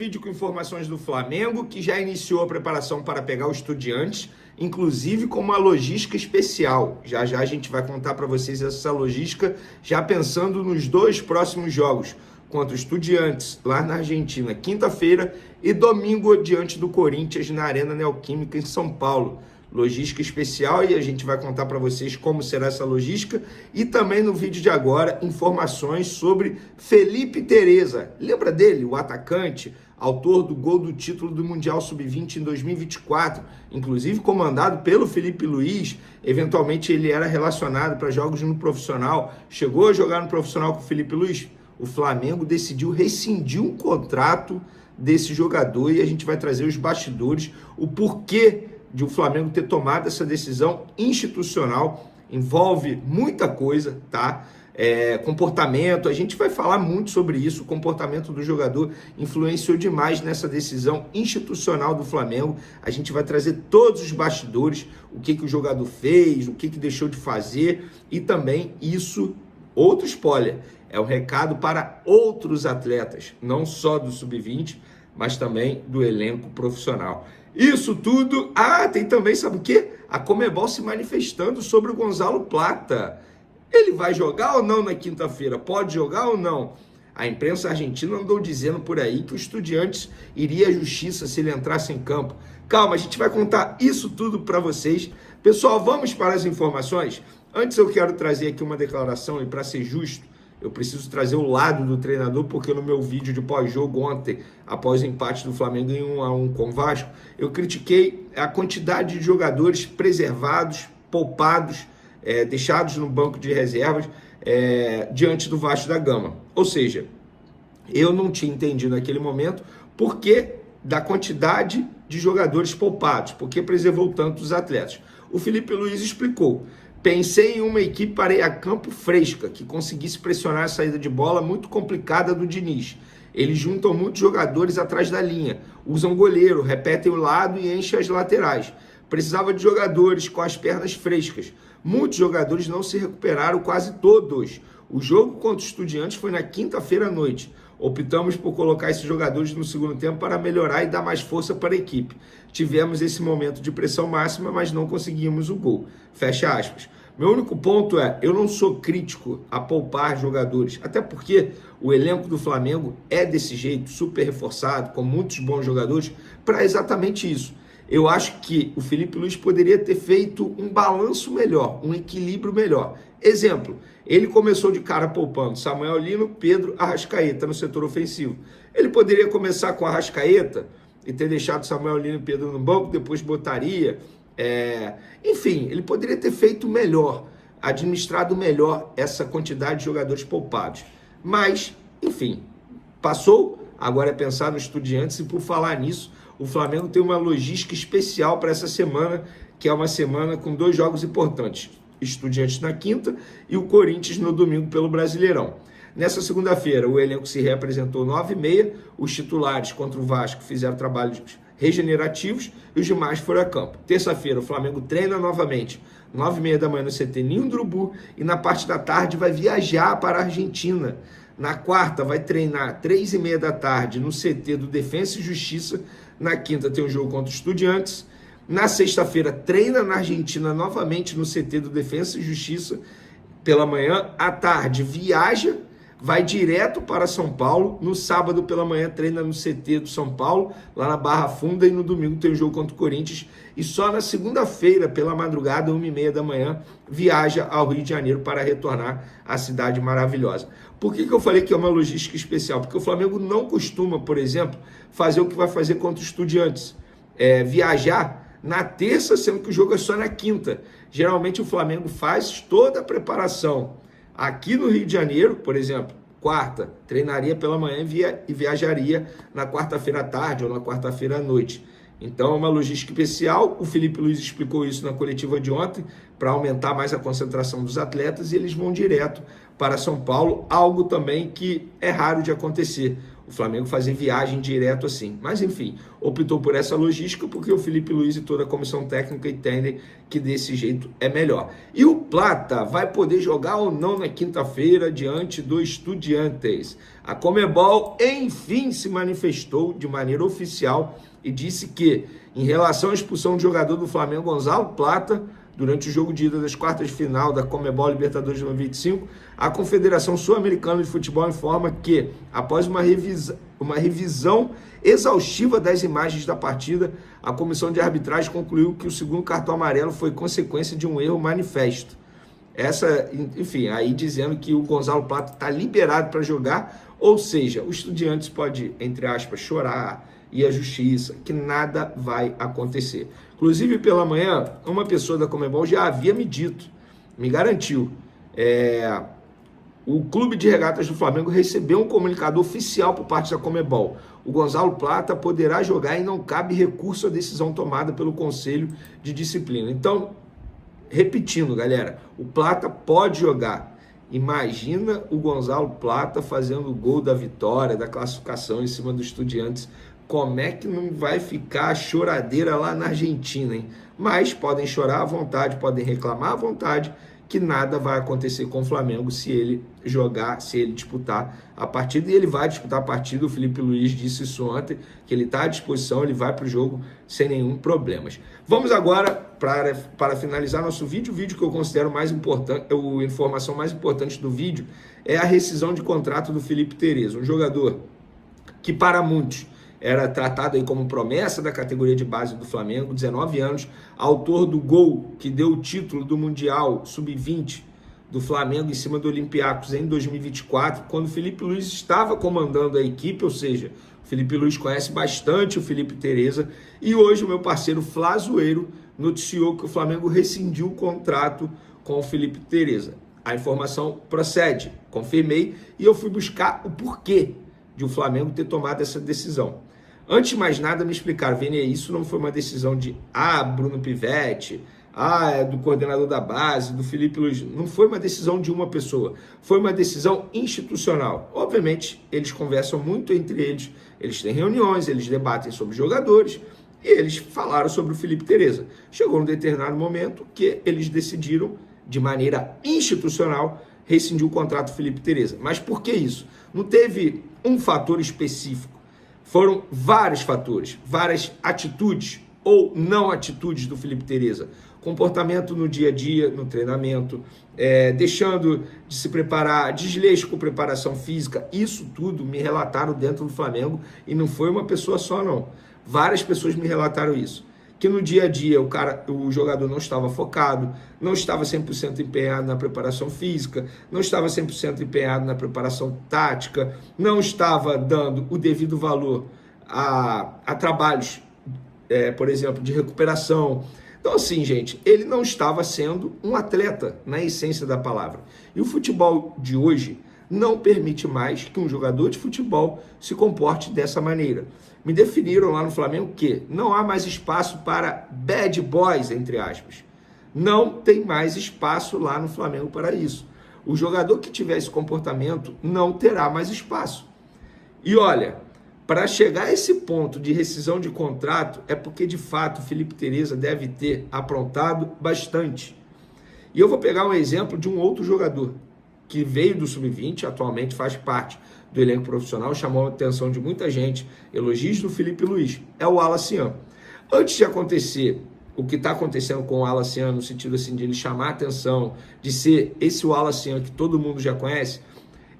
Vídeo com informações do Flamengo, que já iniciou a preparação para pegar o Estudiantes, inclusive com uma logística especial. Já já a gente vai contar para vocês essa logística, já pensando nos dois próximos jogos, contra o Estudiantes, lá na Argentina, quinta-feira, e domingo diante do Corinthians, na Arena Neoquímica, em São Paulo. Logística especial, e a gente vai contar para vocês como será essa logística, e também no vídeo de agora, informações sobre Felipe Tereza. Lembra dele, o atacante, autor do gol do título do Mundial Sub-20 em 2024, inclusive comandado pelo Felipe Luiz. Eventualmente ele era relacionado para jogos no profissional, chegou a jogar no profissional com o Felipe Luiz. O Flamengo decidiu rescindir um contrato desse jogador e a gente vai trazer os bastidores, o porquê de o Flamengo ter tomado essa decisão institucional. Envolve muita coisa, tá? Comportamento, a gente vai falar muito sobre isso. O comportamento do jogador influenciou demais nessa decisão institucional do Flamengo. A gente vai trazer todos os bastidores, o que o jogador fez, o que deixou de fazer, e também isso, outro spoiler, é um recado para outros atletas, não só do Sub-20, mas também do elenco profissional. Isso tudo, tem também, sabe o quê? A Conmebol se manifestando sobre o Gonzalo Plata. Ele vai jogar ou não na quinta-feira? Pode jogar ou não? A imprensa argentina andou dizendo por aí que o Estudiantes iria à justiça se ele entrasse em campo. Calma, a gente vai contar isso tudo para vocês. Pessoal, vamos para as informações? Antes eu quero trazer aqui uma declaração, e para ser justo, eu preciso trazer o lado do treinador, porque no meu vídeo de pós-jogo ontem, após o empate do Flamengo em 1-1 com o Vasco, eu critiquei a quantidade de jogadores preservados, poupados, deixados no banco de reservas diante do Vasco da Gama. Ou seja, eu não tinha entendido naquele momento por que da quantidade de jogadores poupados, porque preservou tanto os atletas. O Felipe Luiz explicou: pensei em uma equipe para a campo fresca, que conseguisse pressionar a saída de bola muito complicada do Diniz. Eles juntam muitos jogadores atrás da linha, usam goleiro, repetem o lado e enchem as laterais. Precisava de jogadores com as pernas frescas. Muitos jogadores não se recuperaram, quase todos. O jogo contra os Estudiantes foi na quinta-feira à noite. Optamos por colocar esses jogadores no segundo tempo para melhorar e dar mais força para a equipe. Tivemos esse momento de pressão máxima, mas não conseguimos o gol. Fecha aspas. Meu único ponto eu não sou crítico a poupar jogadores, até porque o elenco do Flamengo é desse jeito, super reforçado, com muitos bons jogadores, para exatamente isso. Eu acho que o Felipe Luiz poderia ter feito um balanço melhor, um equilíbrio melhor. Exemplo, ele começou de cara poupando Samuel Lino, Pedro, Arrascaeta no setor ofensivo. Ele poderia começar com Arrascaeta e ter deixado Samuel Lino e Pedro no banco, depois botaria. Enfim, ele poderia ter feito melhor, administrado melhor essa quantidade de jogadores poupados. Mas, enfim, passou, agora é pensar no Estudiantes, e por falar nisso, o Flamengo tem uma logística especial para essa semana, que é uma semana com dois jogos importantes. Estudiantes na quinta e o Corinthians no domingo pelo Brasileirão. Nessa segunda-feira, o elenco se reapresentou 9h30, os titulares contra o Vasco fizeram trabalhos regenerativos e os demais foram a campo. Terça-feira, o Flamengo treina novamente, 9h30 da manhã no CT Ninho do Urubu, e na parte da tarde vai viajar para a Argentina. Na quarta, vai treinar 3h30 da tarde no CT do Defensa e Justiça. Na quinta tem um jogo contra os Estudiantes. Na sexta-feira treina na Argentina novamente no CT do Defensa e Justiça pela manhã. À tarde viaja, vai direto para São Paulo. No sábado pela manhã treina no CT do São Paulo, lá na Barra Funda, e no domingo tem um jogo contra o Corinthians. E só na segunda-feira, pela madrugada, 1h30 da manhã, viaja ao Rio de Janeiro para retornar à cidade maravilhosa. Por que eu falei que é uma logística especial? Porque o Flamengo não costuma, por exemplo, fazer o que vai fazer contra os Estudiantes. Viajar na terça, sendo que o jogo é só na quinta. Geralmente o Flamengo faz toda a preparação aqui no Rio de Janeiro, por exemplo, quarta, treinaria pela manhã e viajaria na quarta-feira à tarde ou na quarta-feira à noite. Então é uma logística especial. O Felipe Luiz explicou isso na coletiva de ontem, para aumentar mais a concentração dos atletas, e eles vão direto para São Paulo, algo também que é raro de acontecer. o Flamengo fazer viagem direto assim. Mas, enfim, optou por essa logística porque o Felipe Luiz e toda a comissão técnica entendem que desse jeito é melhor. E o Plata vai poder jogar ou não na quinta-feira diante do Estudiantes? A Conmebol, enfim, se manifestou de maneira oficial e disse que, em relação à expulsão do jogador do Flamengo, Gonzalo Plata, durante o jogo de ida das quartas de final da Conmebol Libertadores de 2025, a Confederação Sul-Americana de Futebol informa que, após uma revisão exaustiva das imagens da partida, a comissão de arbitragem concluiu que o segundo cartão amarelo foi consequência de um erro manifesto. Enfim, aí dizendo que o Gonzalo Plata está liberado para jogar, ou seja, o Estudiantes pode, entre aspas, chorar, e a justiça, que nada vai acontecer. Inclusive, pela manhã, uma pessoa da Conmebol já havia me dito, me garantiu, o Clube de Regatas do Flamengo recebeu um comunicado oficial por parte da Conmebol. O Gonzalo Plata poderá jogar e não cabe recurso à decisão tomada pelo Conselho de Disciplina. Então, repetindo, galera, o Plata pode jogar. Imagina o Gonzalo Plata fazendo o gol da vitória, da classificação em cima dos Estudiantes. Como é que não vai ficar a choradeira lá na Argentina, hein? Mas podem chorar à vontade, podem reclamar à vontade, que nada vai acontecer com o Flamengo se ele jogar, se ele disputar a partida. E ele vai disputar a partida, o Felipe Luiz disse isso ontem, que ele está à disposição, ele vai para o jogo sem nenhum problema. Vamos agora, para finalizar nosso vídeo, o vídeo que eu considero mais importante, a informação mais importante do vídeo, é a rescisão de contrato do Felipe Tereza, um jogador que para muitos era tratado aí como promessa da categoria de base do Flamengo, 19 anos, autor do gol que deu o título do Mundial Sub-20 do Flamengo em cima do Olympiacos em 2024, quando o Felipe Luiz estava comandando a equipe, ou seja, o Felipe Luiz conhece bastante o Felipe Tereza, e hoje o meu parceiro Flazoeiro noticiou que o Flamengo rescindiu o contrato com o Felipe Tereza. A informação procede, confirmei, e eu fui buscar o porquê de o Flamengo ter tomado essa decisão. Antes de mais nada, me explicaram, Vini, isso não foi uma decisão de Bruno Pivetti, do coordenador da base, do Felipe Luiz. Não foi uma decisão de uma pessoa, foi uma decisão institucional. Obviamente, eles conversam muito entre eles, eles têm reuniões, eles debatem sobre jogadores, e eles falaram sobre o Felipe Tereza. Chegou um determinado momento que eles decidiram, de maneira institucional, rescindir o contrato do Felipe Tereza. Mas por que isso? Não teve um fator específico. Foram vários fatores, várias atitudes ou não atitudes do Felipe Tereza. Comportamento no dia a dia, no treinamento, deixando de se preparar, desleixo com preparação física. Isso tudo me relataram dentro do Flamengo e não foi uma pessoa só, não. Várias pessoas me relataram isso. Que no dia a dia o jogador não estava focado, não estava 100% empenhado na preparação física, não estava 100% empenhado na preparação tática, não estava dando o devido valor a trabalhos, por exemplo, de recuperação. Então, assim, gente, ele não estava sendo um atleta na essência da palavra. E o futebol de hoje não permite mais que um jogador de futebol se comporte dessa maneira. Me definiram lá no Flamengo que não há mais espaço para bad boys, entre aspas. Não tem mais espaço lá no Flamengo para isso. O jogador que tiver esse comportamento não terá mais espaço. E olha, para chegar a esse ponto de rescisão de contrato, é porque de fato o Felipe Tereza deve ter aprontado bastante. E eu vou pegar um exemplo de um outro jogador que veio do Sub-20, atualmente faz parte do elenco profissional, chamou a atenção de muita gente, elogios do Felipe Luiz, é o Alacian. Antes de acontecer o que está acontecendo com o Alacian, no sentido assim de ele chamar a atenção, de ser esse o Alacian que todo mundo já conhece,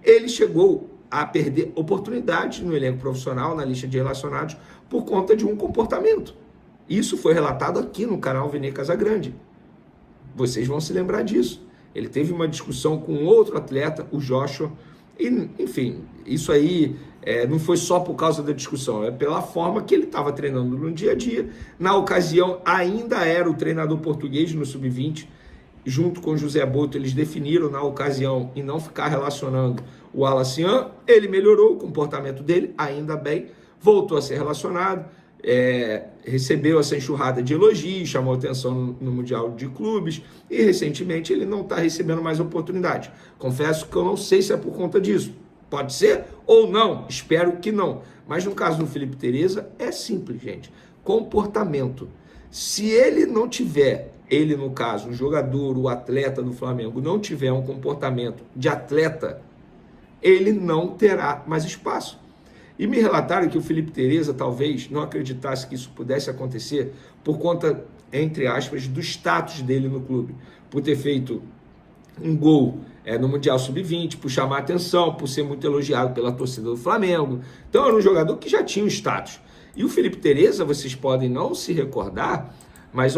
ele chegou a perder oportunidades no elenco profissional, na lista de relacionados, por conta de um comportamento. Isso foi relatado aqui no canal Vene Casagrande. Vocês vão se lembrar disso. Ele teve uma discussão com outro atleta, o Joshua, e, enfim, isso aí não foi só por causa da discussão, é pela forma que ele estava treinando no dia a dia. Na ocasião, ainda era o treinador português no Sub-20, junto com o José Boto, eles definiram na ocasião e não ficar relacionando o Alacian. Ele melhorou o comportamento dele, ainda bem, voltou a ser relacionado, recebeu essa enxurrada de elogios, chamou atenção no Mundial de Clubes e recentemente ele não está recebendo mais oportunidade. Confesso que eu não sei se é por conta disso, Pode ser ou não, espero que não. Mas no caso do Felipe Tereza, é simples, gente. Comportamento. Se ele não tiver, ele no caso, o jogador, o atleta do Flamengo, não tiver um comportamento de atleta, ele não terá mais espaço. E me relataram que o Felipe Tereza talvez não acreditasse que isso pudesse acontecer por conta, entre aspas, do status dele no clube. Por ter feito um gol no Mundial Sub-20, por chamar atenção, por ser muito elogiado pela torcida do Flamengo. Então era um jogador que já tinha um status. E o Felipe Tereza, vocês podem não se recordar, mas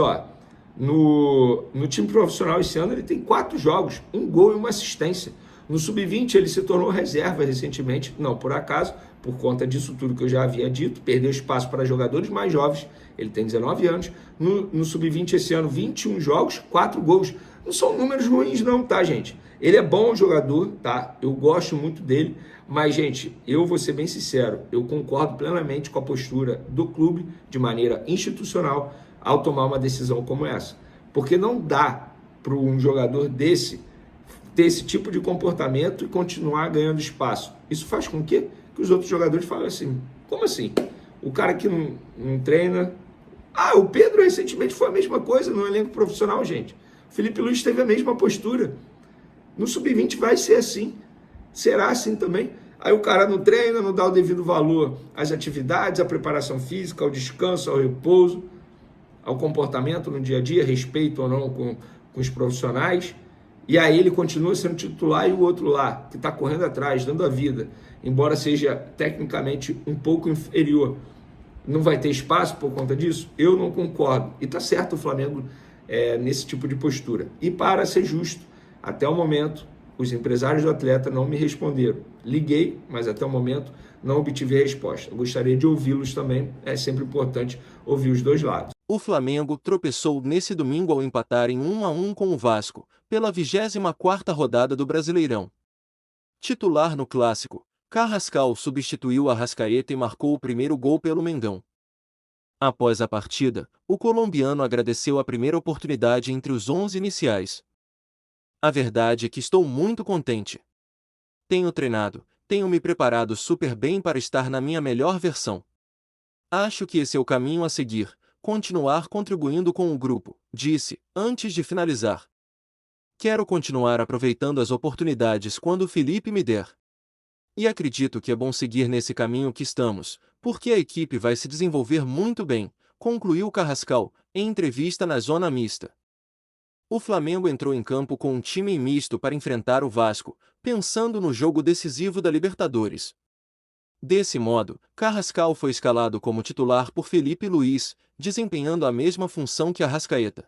no time profissional esse ano ele tem 4 jogos, 1 gol e 1 assistência. No Sub-20 ele se tornou reserva recentemente, não por acaso, por conta disso tudo que eu já havia dito, perdeu espaço para jogadores mais jovens, ele tem 19 anos. No Sub-20 esse ano, 21 jogos, 4 gols. Não são números ruins não, tá, gente? Ele é bom jogador, tá? Eu gosto muito dele, mas, gente, eu vou ser bem sincero, eu concordo plenamente com a postura do clube, de maneira institucional, ao tomar uma decisão como essa. Porque não dá para um jogador desse ter esse tipo de comportamento e continuar ganhando espaço. Isso faz com que os outros jogadores falem assim, como assim? O cara que não treina... o Pedro recentemente foi a mesma coisa no elenco profissional, gente. O Felipe Luiz teve a mesma postura. No Sub-20 vai ser assim. Será assim também. Aí o cara não treina, não dá o devido valor às atividades, à preparação física, ao descanso, ao repouso, ao comportamento no dia a dia, respeito ou não com os profissionais. E aí ele continua sendo titular e o outro lá, que está correndo atrás, dando a vida, embora seja tecnicamente um pouco inferior, não vai ter espaço por conta disso? Eu não concordo. E está certo o Flamengo nesse tipo de postura. E para ser justo, até o momento, os empresários do atleta não me responderam. Liguei, mas até o momento não obtive a resposta. Eu gostaria de ouvi-los também, é sempre importante ouvir os dois lados. O Flamengo tropeçou nesse domingo ao empatar em 1-1 com o Vasco, pela 24ª rodada do Brasileirão. Titular no clássico, Carrascal substituiu Arrascaeta e marcou o primeiro gol pelo Mengão. Após a partida, o colombiano agradeceu a primeira oportunidade entre os 11 iniciais. A verdade é que estou muito contente. Tenho treinado, tenho me preparado super bem para estar na minha melhor versão. Acho que esse é o caminho a seguir, continuar contribuindo com o grupo, disse, antes de finalizar. Quero continuar aproveitando as oportunidades quando o Felipe me der. E acredito que é bom seguir nesse caminho que estamos, porque a equipe vai se desenvolver muito bem, concluiu Carrascal, em entrevista na Zona Mista. O Flamengo entrou em campo com um time misto para enfrentar o Vasco, pensando no jogo decisivo da Libertadores. Desse modo, Carrascal foi escalado como titular por Felipe Luiz, desempenhando a mesma função que Arrascaeta.